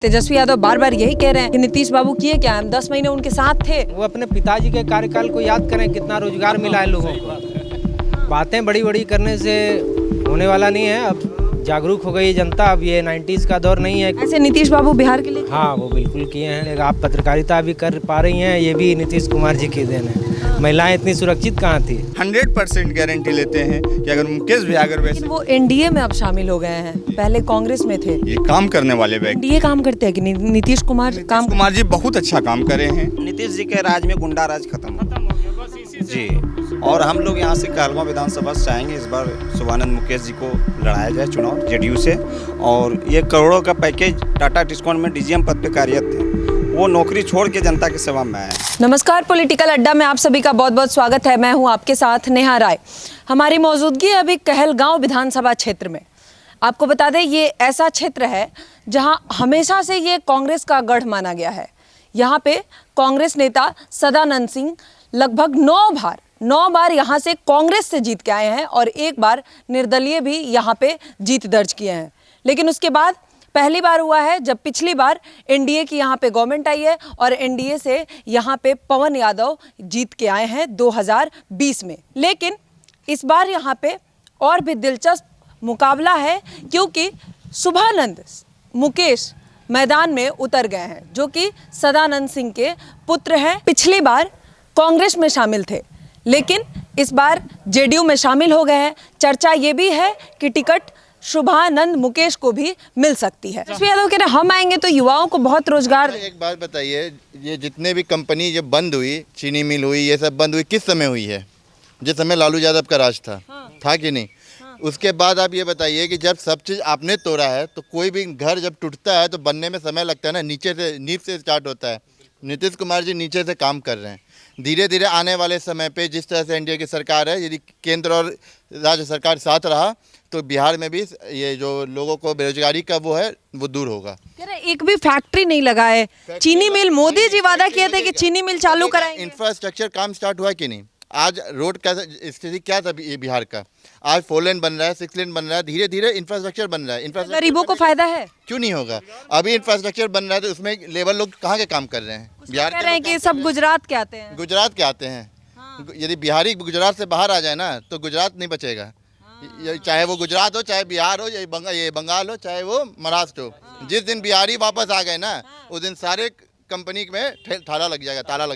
तेजस्वी यादव बार बार यही कह रहे हैं कि नीतीश बाबू किए क्या, हम 10 महीने उनके साथ थे। वो अपने पिताजी के कार्यकाल को याद करें, कितना रोजगार मिला है लोगों को। बातें बड़ी बड़ी करने से होने वाला नहीं है। अब जागरूक हो गई जनता, अब ये 90s का दौर नहीं है। ऐसे नीतीश बाबू बिहार के लिए हाँ, वो बिल्कुल किए हैं। आप पत्रकारिता भी कर पा रही हैं, ये भी नीतीश कुमार जी की देन है। महिलाएं इतनी सुरक्षित कहाँ थी। 100% गारंटी लेते हैं कि अगर मुकेश भी अगर वैसे वो एनडीए में अब शामिल हो गए हैं, पहले कांग्रेस में थे। ये काम करने वाले व्यक्ति एनडीए काम करते हैं कि नीतीश कुमार कुमार जी बहुत अच्छा काम करे हैं। नीतीश जी के राज में गुंडा राज खत्म हो गया जी। और हम लोग यहाँ से कहलगांव विधानसभा से चाहेंगे इस बार शुभानंद मुकेश जी को लड़ाया जाए चुनाव जेडीयू से। और ये करोड़ों का पैकेज टाटा डिस्काउंट में डीजीएम पद पे कार्यरत थे, वो नौकरी छोड़ के जनता की सेवा में आए। नमस्कार, पॉलिटिकल अड्डा में आप सभी का बहुत बहुत स्वागत है। मैं हूं आपके साथ नेहा राय। हमारी मौजूदगी है अभी कहलगांव विधानसभा क्षेत्र में। आपको बता दें, ये ऐसा क्षेत्र है जहां हमेशा से ये कांग्रेस का गढ़ माना गया है। यहाँ पे कांग्रेस नेता सदानंद सिंह लगभग 9 बार यहाँ से कांग्रेस से जीत के आए हैं और एक बार निर्दलीय भी यहाँ पे जीत दर्ज किए हैं। लेकिन उसके बाद पहली बार हुआ है जब पिछली बार एनडीए की यहाँ पे गवर्नमेंट आई है और एनडीए से यहाँ पे पवन यादव जीत के आए हैं 2020 में। लेकिन इस बार यहाँ पे और भी दिलचस्प मुकाबला है, क्योंकि शुभानंद मुकेश मैदान में उतर गए हैं, जो कि सदानंद सिंह के पुत्र हैं। पिछली बार कांग्रेस में शामिल थे, लेकिन इस बार जेडीयू में शामिल हो गए हैं। चर्चा ये भी है कि टिकट शुभानंद मुकेश को भी मिल सकती है। तेजस्वी यादव कह रहे हैं हम आएंगे तो युवाओं को बहुत रोजगार। एक बात बताइए, ये जितने भी कंपनी जब बंद हुई, चीनी मिल हुई, ये सब बंद हुई, किस समय हुई है? जिस समय लालू यादव का राज था। था कि नहीं? उसके बाद आप ये बताइए कि जब सब चीज़ आपने तोड़ा है तो कोई भी घर जब टूटता है तो बनने में समय लगता है ना, नीचे से नींव से स्टार्ट होता है। नीतीश कुमार जी नीचे से काम कर रहे हैं। धीरे धीरे आने वाले समय पे जिस तरह से एनडीए की सरकार है, यदि केंद्र और राज्य सरकार साथ रहा तो बिहार में भी ये जो लोगों को बेरोजगारी का वो है वो दूर होगा। कह रहे एक भी फैक्ट्री नहीं लगा है। चीनी मिल, मोदी जी वादा किए थे कि चीनी मिल चालू कराएंगे। इंफ्रास्ट्रक्चर काम स्टार्ट हुआ कि नहीं? आज रोड का स्थिति क्या था ये बिहार का? आज 4 लेन बन रहा है, 6 लेन बन रहा है, धीरे धीरे इंफ्रास्ट्रक्चर बन रहा है। इंफ्रास्ट्रक्चर गरीबों को फायदा है, क्यों नहीं होगा? अभी इंफ्रास्ट्रक्चर बन रहा है तो उसमें लेबर लोग कहाँ के काम कर रहे हैं? बिहार कह रहे हैं कि सब गुजरात के आते हैं। गुजरात के आते हैं। यदि बिहारी गुजरात से बाहर आ जाए ना तो गुजरात नहीं बचेगा। चाहे वो गुजरात हो, चाहे बिहार हो, ये बंगाल हो, चाहे वो महाराष्ट्र हो। जिस दिन बिहारी वापस आ गए ना, उस दिन सारे कंपनी में ताला लग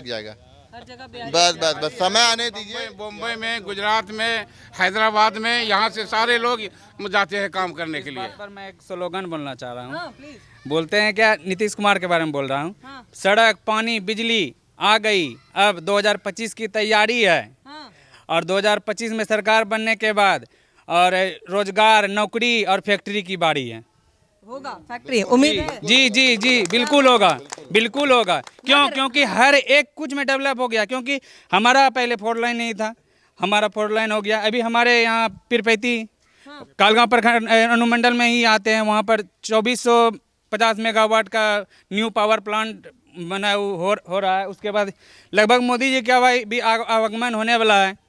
जाएगा। बस समय आने दीजिए। बम्बई में, गुजरात में, हैदराबाद में, यहाँ से सारे लोग जाते हैं काम करने के लिए। पर मैं एक स्लोगन बोलना चाह रहा हूँ। बोलते हैं क्या, नीतीश कुमार के बारे में बोल रहा हूँ। सड़क, पानी, बिजली आ गई, अब 2025 की तैयारी है। और 2025 में सरकार बनने के बाद और रोजगार, नौकरी और फैक्ट्री की बारी है। होगा फैक्ट्री, उम्मीद है। जी बिल्कुल होगा। क्योंकि हर एक कुछ में डेवलप हो गया। क्योंकि हमारा पहले 4 लाइन नहीं था, हमारा 4 लाइन हो गया। अभी हमारे यहाँ पीरपैती कहलगांव प्रखंड अनुमंडल में ही आते हैं, वहाँ पर 2450 मेगावाट का न्यू पावर प्लांट बना हो रहा है। उसके बाद लगभग मोदी जी का भी आगमन होने वाला है।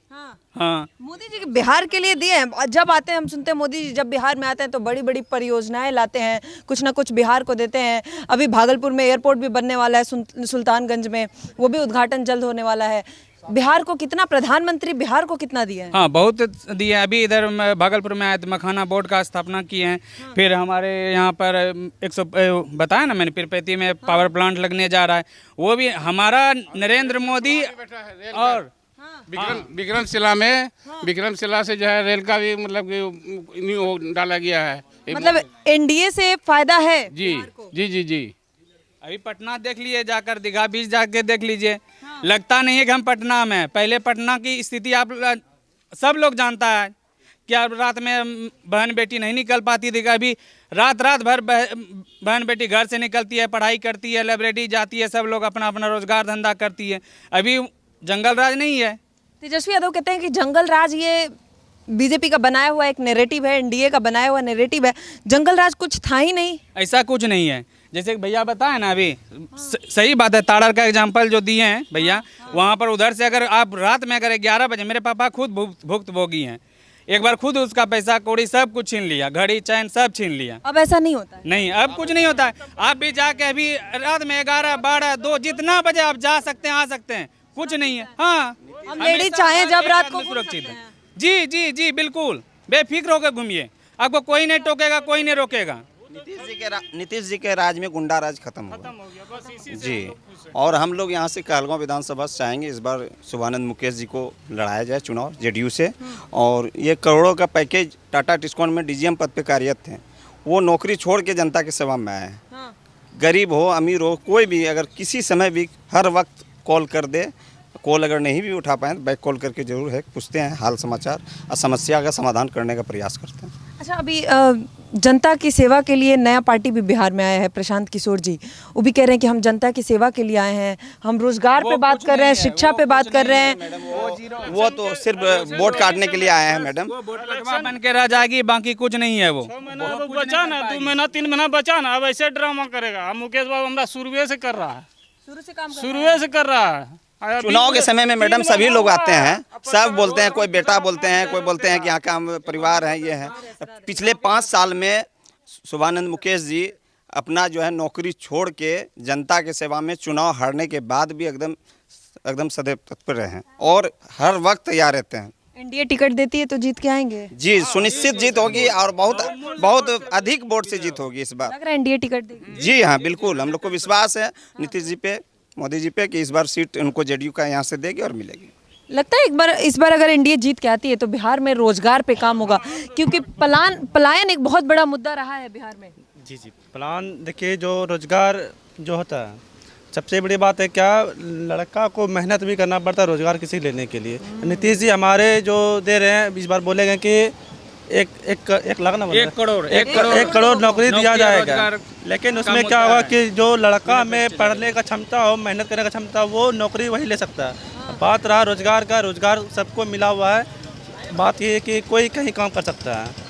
हाँ, मोदी जी बिहार के लिए दिए हैं। जब आते हैं हम सुनते हैं मोदी जी जब बिहार में आते हैं तो बड़ी बड़ी परियोजनाएं लाते हैं, कुछ ना कुछ बिहार को देते हैं। अभी भागलपुर में एयरपोर्ट भी बनने वाला है, सुल्तानगंज में, वो भी उद्घाटन जल्द होने वाला है। बिहार को कितना, प्रधानमंत्री बिहार को कितना दिए हैं? हाँ, बहुत दिए हैं। अभी इधर भागलपुर में आए तो मखाना बोर्ड का स्थापना किए हैं। फिर हमारे यहाँ पर 100 बताया ना मैंने, पीरपैती में पावर प्लांट लगने जा रहा है, वो भी हमारा नरेंद्र मोदी। और विक्रमशिला से जो है रेल का भी मतलब न्यू डाला गया है। मतलब एनडीए से फायदा है जी। अभी पटना देख लीजिए, जाकर दीघा बीच जाके देख लीजिए। लगता नहीं है कि हम पटना में। पहले पटना की स्थिति आप सब लोग जानता है कि अब रात में बहन बेटी नहीं निकल पाती थी। अभी रात भर बहन बेटी घर से निकलती है, पढ़ाई करती है, लाइब्रेरी जाती है, सब लोग अपना अपना रोजगार धंधा करती है। अभी जंगल राज नहीं है। तेजस्वी यादव कहते हैं कि जंगल राज ये बीजेपी का बनाया हुआ एक नैरेटिव है, एनडीए का बनाया हुआ नैरेटिव है। जंगल राज कुछ था ही नहीं। ऐसा कुछ नहीं है। जैसे भैया बताए ना, अभी सही बात है। ताड़र का एग्जाम्पल जो दिए हैं भैया, वहाँ पर उधर से अगर आप रात में अगर 11 बजे, मेरे पापा खुद भुक्तभोगी हैं, एक बार खुद उसका पैसा कौड़ी सब कुछ छीन लिया, घड़ी चैन सब छीन लिया। अब ऐसा नहीं होता है। नहीं, अब कुछ नहीं होता है। आप भी जाके अभी रात में 11, 12, 2 जितना बजे आप जा सकते हैं, आ सकते हैं, कुछ नहीं है। हाँ, हम लेडीज चाहें जब रात को घूम सुरक्षित सकते है। हैं। जी जी जी, बिल्कुल बेफिक्र होकर घूमिए, आपको कोई नहीं टोकेगा, कोई नहीं रोकेगा। नीतीश जी के राज में गुंडा राज खत्म हुआ जी। और हम लोग यहाँ से कहलगांव विधानसभा से चाहेंगे इस बार शुभानंद मुकेश जी को लड़ाया जाए चुनाव जेडीयू से। और ये करोड़ों का पैकेज टाटा टिस्कॉन में डीजीएम पद पे कार्यरत थे, वो नौकरी छोड़ के जनता की सेवा में आए हैं। गरीब हो अमीर हो कोई भी अगर किसी समय भी हर वक्त कॉल कर दे, कॉल अगर नहीं भी उठा पाए तो बैक कॉल करके जरूर है पूछते हैं हाल समाचार और समस्या का समाधान करने का प्रयास करते हैं। अच्छा, अभी जनता की सेवा के लिए नया पार्टी भी बिहार में आया है, प्रशांत किशोर जी। वो भी कह रहे हैं कि हम जनता की सेवा के लिए आए हैं, हम रोजगार पे बात कर रहे हैं, शिक्षा पे बात कर रहे हैं। वो तो सिर्फ वोट काटने के लिए आए हैं मैडम। बन के रह जाएगी, बाकी कुछ नहीं है। वो 6 महीना तो बचा ना, 2 महीना 3 महीना बचा ना, अब ऐसे ड्रामा करेगा। हम मुकेश बाबू हमारा शुरुए से कर रहा है, शुरुए से कर रहा है। चुनाव के समय में मैडम सभी लोग आते हैं, सब बोलते हैं, कोई बेटा बोलते हैं, कोई बोलते हैं कि यहाँ का हम परिवार है, ये है। पिछले 5 साल में शुभानंद मुकेश जी अपना जो है नौकरी छोड़ के जनता के सेवा में चुनाव हारने के बाद भी एकदम सदैव तत्पर रहे हैं और हर वक्त तैयार रहते हैं। एनडीए टिकट देती है तो जीत के आएंगे। जी, सुनिश्चित जीत होगी और बहुत अधिक वोट से जीत होगी इस बार। लग रहा है एनडीए टिकट देगी। जी हाँ, बिल्कुल हम लोग को विश्वास है नीतीश जी पे, मोदी जी पे कि इस बार सीट उनको जेडीयू का यहाँ से देगी और मिलेगी। लगता है इस बार अगर एनडीए जीत के आती है तो बिहार में रोजगार पे काम होगा, क्योंकि पलायन एक बहुत बड़ा मुद्दा रहा है बिहार में। जी जी, प्लान देखिए, जो रोजगार जो होता है सबसे बड़ी बात है क्या, लड़का को मेहनत भी करना पड़ता है रोजगार किसी लेने के लिए। नीतीश जी हमारे जो दे रहे हैं इस बार बोले गए कि एक लाख ना 1 करोड़ नौकरी दिया जाएगा। लेकिन उसमें क्या होगा कि जो लड़का में पढ़ने का क्षमता हो, मेहनत करने का क्षमता हो, वो नौकरी वही ले सकता है। बात रहा रोजगार का, रोजगार सबको मिला हुआ है। बात ये है कि कोई कहीं काम कर सकता है।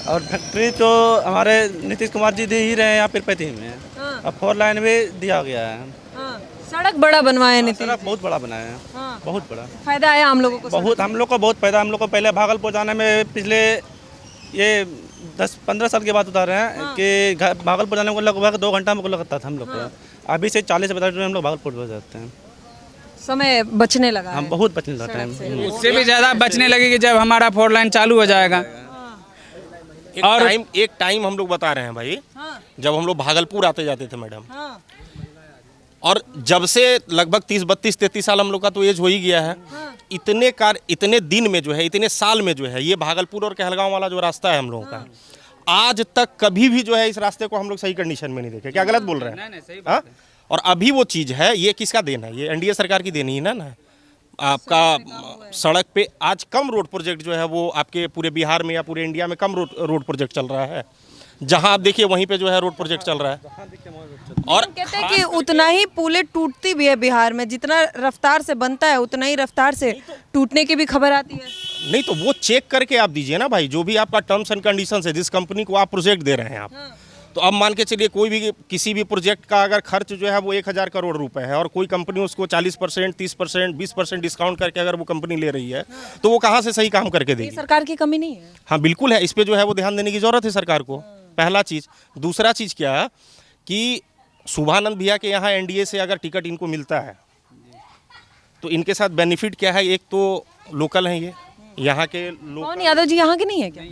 और फैक्ट्री तो हमारे नीतीश कुमार जी दे ही रहे हैं यहाँ पीरपैंती में। अब 4 लाइन भी दिया गया है। सड़क बड़ा बनवाया है नीतीश। सड़क बहुत बड़ा बनाया है, बहुत बड़ा फायदा आया हम लोगों को। बहुत हम लोग को बहुत फायदा। हम लोग को पहले भागलपुर जाने में पिछले ये 10-15 साल की बात बता रहे हैं कि भागलपुर जाने को लगभग 2 घंटा हमको लगता था हम लोग को। अभी से 40 से 50 मिनट हम लोग भागलपुर पहुँच जाते हैं। समय बचने लगा है। हम बहुत बचने लगा टाइम। उससे भी ज़्यादा बचने लगेगी जब हमारा 4 लाइन चालू हो जाएगा। एक टाइम हम लोग बता रहे हैं भाई, जब हम लोग भागलपुर आते जाते थे मैडम, और जब से लगभग 30, 32, 33 साल हम लोग का तो एज हो ही गया है। इतने दिन में जो है, इतने साल में जो है, ये भागलपुर और कहलगांव वाला जो रास्ता है हम लोगों का, आज तक कभी भी जो है इस रास्ते को हम लोग सही कंडीशन में नहीं देखे। क्या गलत बोल रहे हैं? नहीं, सही बात है। और अभी वो चीज़ है, ये किसका देन है? ये एनडीए सरकार की देनी है ना। आपका सड़क पे आज कम रोड प्रोजेक्ट जो है वो आपके पूरे बिहार में या पूरे इंडिया में कम रोड प्रोजेक्ट चल रहा है। जहां आप देखिए वहीं पे जो है रोड प्रोजेक्ट चल रहा है। और कहते हैं कि उतना ही पुलें टूटती भी है बिहार में, जितना रफ्तार से बनता है उतना ही रफ्तार से टूटने की भी खबर आती है। नहीं तो वो चेक करके आप दीजिए ना भाई, जो भी आपका टर्म्स एंड कंडीशंस है, जिस कंपनी को आप प्रोजेक्ट दे रहे हैं आप, तो अब मान के चलिए कोई भी किसी भी प्रोजेक्ट का अगर खर्च जो है वो 1000 करोड़ रुपए है और कोई कंपनी उसको 40%, 30%, 20% डिस्काउंट करके अगर वो कंपनी ले रही है, तो वो कहाँ से सही काम करके देगी? सरकार की कमी नहीं है। हाँ बिल्कुल है, इस पे जो है वो ध्यान देने की जरूरत है सरकार को। पहला चीज़। दूसरा चीज़ क्या कि शुभानंद भैया के यहाँ एनडीए से अगर टिकट इनको मिलता है तो इनके साथ बेनिफिट क्या है? एक तो लोकल हैं, ये यहाँ के लोग। कौन यादव जी यहाँ के नहीं है क्या?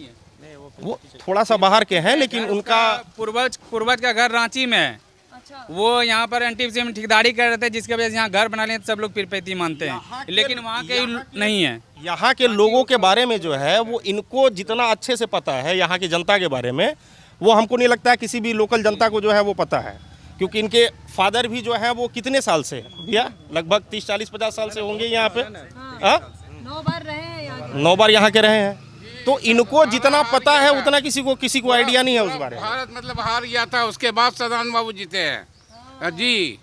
वो थोड़ा सा बाहर के हैं, लेकिन उनका पूर्वज का घर रांची में है। अच्छा। वो यहाँ पर एनटीपीसी में ठेकेदारी कर रहे थे, जिसके वजह से यहाँ घर बना लिए सब लोग पीरपैंती मानते हैं, लेकिन वहाँ के नहीं है। यहाँ के लोगों के बारे में जो है वो इनको जितना अच्छे से पता है यहाँ की जनता के बारे में, वो हमको नहीं लगता है किसी भी लोकल जनता को जो है वो पता है। क्योंकि इनके फादर भी जो है वो कितने साल से भैया, लगभग 30, 40, 50 साल से होंगे यहाँ पे। 9 बार रहे हैं, 9 बार यहाँ के रहे हैं। तो इनको जितना पता है उतना किसी को आइडिया नहीं है उस बारे में। भारत मतलब हार गया था, उसके बाद सदानंद बाबू जीते हैं जी।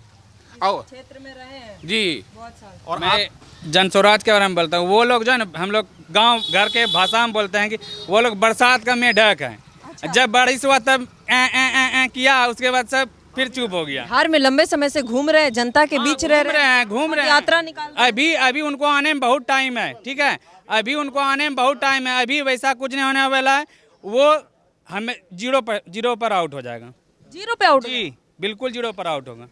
और क्षेत्र में रहे हैं जी। और मैं जनस्वराज के बारे में बोलता हूँ। वो लोग जो है ना, हम लोग गांव घर के भाषा में बोलते हैं कि वो लोग बरसात का मेढक है। जब बारिश हुआ तब किया, उसके बाद सब फिर चुप हो गया। बिहार में लंबे समय से घूम रहे हैं, जनता के बीच रह रहे हैं, घूम रहे हैं, यात्रा निकाल रहे हैं। अभी उनको आने में बहुत टाइम है, ठीक है, अभी उनको आने में बहुत टाइम है, अभी वैसा कुछ नहीं होने वाला है, वो हमें जीरो पर आउट हो जाएगा। जीरो पे आउट। जी बिल्कुल जीरो पर आउट होगा।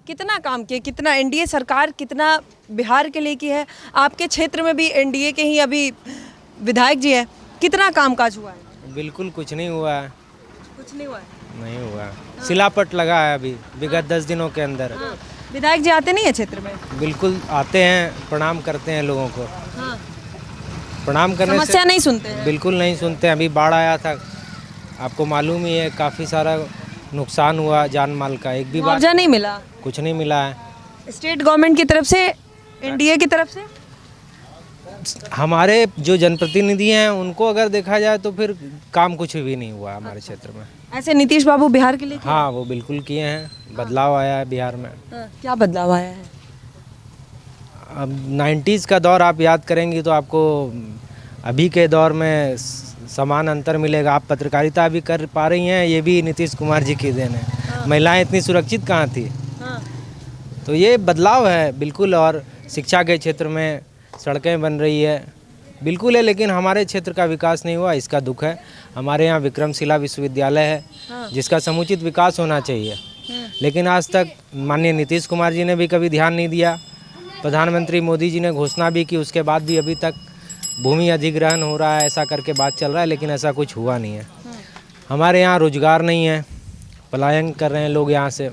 कितना काम किया, कितना एनडीए सरकार कितना बिहार के लिए की है? आपके क्षेत्र में भी एनडीए के ही अभी विधायक जी हैं, कितना कामकाज हुआ है? बिल्कुल कुछ नहीं हुआ है, कुछ नहीं हुआ है। नहीं हुआ। सिलापट लगा है अभी विगत 10 दिनों के अंदर। विधायक जी आते नहीं है क्षेत्र में? बिल्कुल आते हैं, प्रणाम करते हैं लोगों को। प्रणाम करने समस्या से नहीं सुनते हैं। बिल्कुल नहीं सुनते। अभी बाढ़ आया था, आपको मालूम ही है, काफ़ी सारा नुकसान हुआ जान माल का। एक भी बात मुआवजा नहीं मिला कुछ नहीं मिला है। स्टेट गवर्नमेंट की तरफ से, एनडीए की तरफ से? हमारे जो जनप्रतिनिधि हैं उनको अगर देखा जाए तो फिर काम कुछ भी नहीं हुआ हमारे क्षेत्र में। ऐसे नीतीश बाबू बिहार के लिए किए? हाँ वो बिल्कुल किए हैं, बदलाव आया है बिहार में। क्या बदलाव आया है? अब 90s का दौर आप याद करेंगी तो आपको अभी के दौर में समान अंतर मिलेगा। आप पत्रकारिता अभी कर पा रही हैं, ये भी नीतीश कुमार जी की देन है। महिलाएं इतनी सुरक्षित कहाँ थी? तो ये बदलाव है बिल्कुल। और शिक्षा के क्षेत्र में सड़कें बन रही है, बिल्कुल है, लेकिन हमारे क्षेत्र का विकास नहीं हुआ, इसका दुख है। हमारे यहाँ विक्रमशिला विश्वविद्यालय है जिसका समुचित विकास होना चाहिए, लेकिन आज तक माननीय नीतीश कुमार जी ने भी कभी ध्यान नहीं दिया। प्रधानमंत्री मोदी जी ने घोषणा भी की, उसके बाद भी अभी तक भूमि अधिग्रहण हो रहा है, ऐसा करके बात चल रहा है, लेकिन ऐसा कुछ हुआ नहीं है। हमारे यहाँ रोजगार नहीं है, पलायन कर रहे हैं लोग यहाँ से,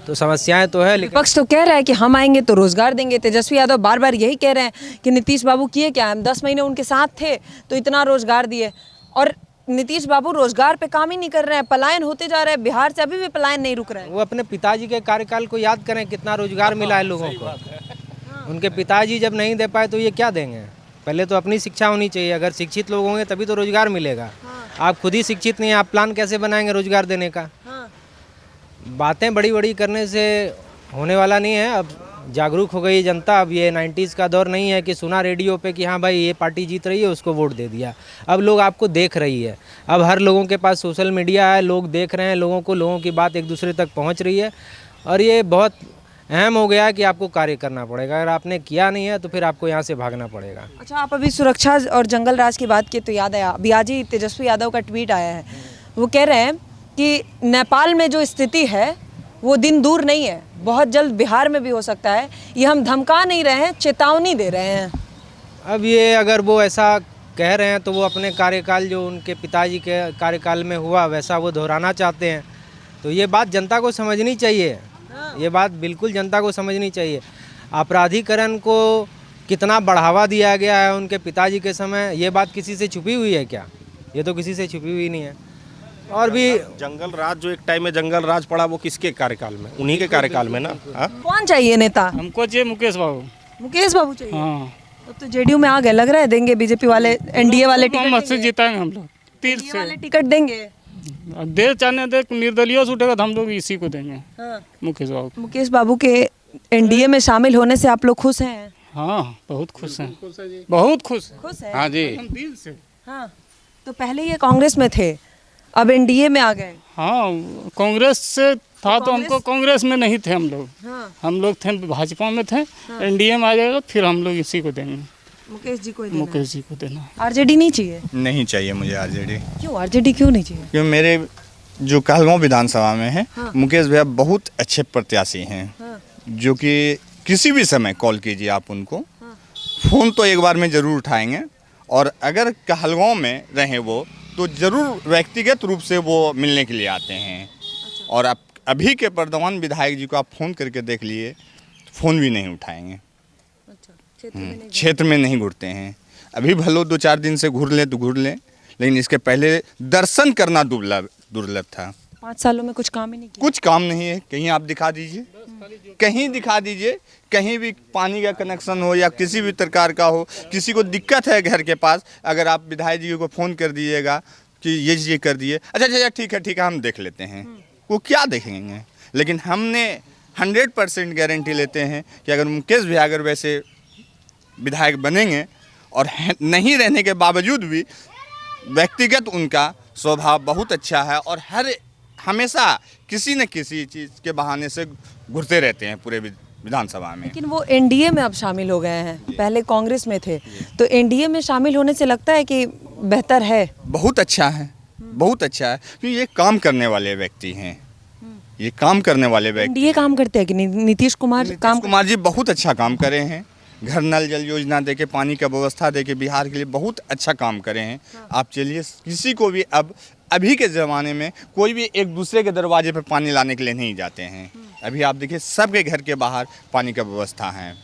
तो समस्याएं तो है। लेकिन विपक्ष तो कह रहा है कि हम आएंगे तो रोजगार देंगे। तेजस्वी यादव बार बार यही कह रहे हैं कि नीतीश बाबू किए क्या, हम 10 महीने उनके साथ थे तो इतना रोजगार दिए, और नीतीश बाबू रोजगार पे काम ही नहीं कर रहे हैं, पलायन होते जा रहे हैं, बिहार से अभी भी पलायन नहीं रुक रहा है। वो अपने पिताजी के कार्यकाल को याद करें, कितना रोजगार मिला है लोगों को। उनके पिताजी जब नहीं दे पाए तो ये क्या देंगे? पहले तो अपनी शिक्षा होनी चाहिए। अगर शिक्षित लोग होंगे तभी तो रोजगार मिलेगा। आप खुद ही शिक्षित नहीं, आप प्लान कैसे बनाएंगे रोजगार देने का? बातें बड़ी बड़ी करने से होने वाला नहीं है। अब जागरूक हो गई जनता। अब ये 90s का दौर नहीं है कि सुना रेडियो पे कि हाँ भाई ये पार्टी जीत रही है उसको वोट दे दिया। अब लोग आपको देख रही है, अब हर लोगों के पास सोशल मीडिया है, लोग देख रहे हैं लोगों को, लोगों की बात एक दूसरे तक पहुंच रही है, और ये बहुत अहम हो गया है कि आपको कार्य करना पड़ेगा। अगर आपने किया नहीं है तो फिर आपको यहाँ से भागना पड़ेगा। अच्छा, आप अभी सुरक्षा और जंगल राज की बात की तो याद आया, अभी आज ही तेजस्वी यादव का ट्वीट आया है। वो कह रहे हैं कि नेपाल में जो स्थिति है वो दिन दूर नहीं है, बहुत जल्द बिहार में भी हो सकता है। ये हम धमका नहीं रहे हैं, चेतावनी दे रहे हैं। अब ये अगर वो ऐसा कह रहे हैं तो वो अपने कार्यकाल जो उनके पिताजी के कार्यकाल में हुआ वैसा वो दोहराना चाहते हैं, तो ये बात जनता को समझनी चाहिए। ये बात बिल्कुल जनता को समझनी चाहिए। आपराधिकरण को कितना बढ़ावा दिया गया है उनके पिताजी के समय, ये बात किसी से छुपी हुई है क्या? ये तो किसी से छुपी हुई नहीं है। और भी जंगल राज जो एक टाइम में जंगल राज पड़ा वो किसके कार्यकाल में? उन्हीं के कार्यकाल में ना। कौन चाहिए नेता? हमको चाहिए मुकेश बाबू। मुकेश बाबू चाहिए? हाँ, अब तो जेडीयू में आ गए, लग रहा है देंगे बीजेपी वाले, एनडीए वाले टिकट मोहम्मद से देंगे। जीताएंगे हम लोग, तीर एनडीए से। वाले टिकट देंगे। दे चाहने दे, निर्दलीय से उठेगा तो हम लोग इसी को देंगे, मुकेश बाबू। मुकेश बाबू के एनडीए में शामिल होने से आप लोग खुश हैं? हाँ बहुत खुश हैं, बहुत खुश हैं। खुश हैं? हाँ जी। हम दिल से। हाँ, तो पहले ये कांग्रेस में थे, अब एनडीए में आ गए। हाँ, कांग्रेस से था तो हमको कांग्रेस में नहीं थे हम लोग। हाँ। हम लोग थे भाजपा में थे। एनडीए में आ जाएगा फिर हम लोग इसी को देंगे, मुकेश जी को ही देना। मुकेश जी को देना। आरजेडी नहीं चाहिए? नहीं चाहिए मुझे आरजेडी। क्यों आरजेडी क्यों नहीं चाहिए? क्योंकि मेरे जो कहलगांव विधानसभा में है, मुकेश भैया बहुत अच्छे प्रत्याशी हैं, जो कि किसी भी समय कॉल कीजिए आप उनको, फ़ोन तो एक बार में ज़रूर उठाएंगे, और अगर कहलगांव में रहें वो तो ज़रूर व्यक्तिगत रूप से वो मिलने के लिए आते हैं। और आप अभी के वर्तमान विधायक जी को आप फ़ोन करके देख लिए, फ़ोन भी नहीं उठाएंगे। क्षेत्र में नहीं घूरते हैं। अभी भलो 2-4 दिन से घूर लें तो घूर लें, लेकिन इसके पहले दर्शन करना दुर्लभ था। 5 सालों में कुछ काम ही नहीं किया। कुछ काम नहीं है। कहीं आप दिखा दीजिए, कहीं दिखा दीजिए, कहीं भी पानी का कनेक्शन हो या किसी भी प्रकार का हो, किसी को दिक्कत है घर के पास, अगर आप विधायक जी को फ़ोन कर दीजिएगा कि ये कर दिए, अच्छा ठीक है हम देख लेते हैं, वो क्या देखेंगे। लेकिन हमने 100% गारंटी लेते हैं कि अगर मुकेश भैया अगर वैसे विधायक बनेंगे, और नहीं रहने के बावजूद भी व्यक्तिगत उनका स्वभाव बहुत अच्छा है, और हर हमेशा किसी न किसी चीज़ के बहाने से घुरते रहते हैं पूरे विधानसभा में। लेकिन वो एनडीए में अब शामिल हो गए हैं, पहले कांग्रेस में थे, तो एनडीए में शामिल होने से लगता है कि बेहतर है। बहुत अच्छा है, बहुत अच्छा है, क्योंकि ये काम करने वाले व्यक्ति हैं, ये काम करने वाले व्यक्ति। एनडीए काम करते हैं कि नहीं? नीतीश कुमार काम कुमार जी बहुत अच्छा काम करे हैं, घर नल जल योजना दे के, पानी का व्यवस्था दे के बिहार के लिए बहुत अच्छा काम करे हैं। आप चलिए, किसी को भी अब अभी के ज़माने में कोई भी एक दूसरे के दरवाजे पर पानी लाने के लिए नहीं जाते हैं। अभी आप देखिए सबके घर के बाहर पानी का व्यवस्था है।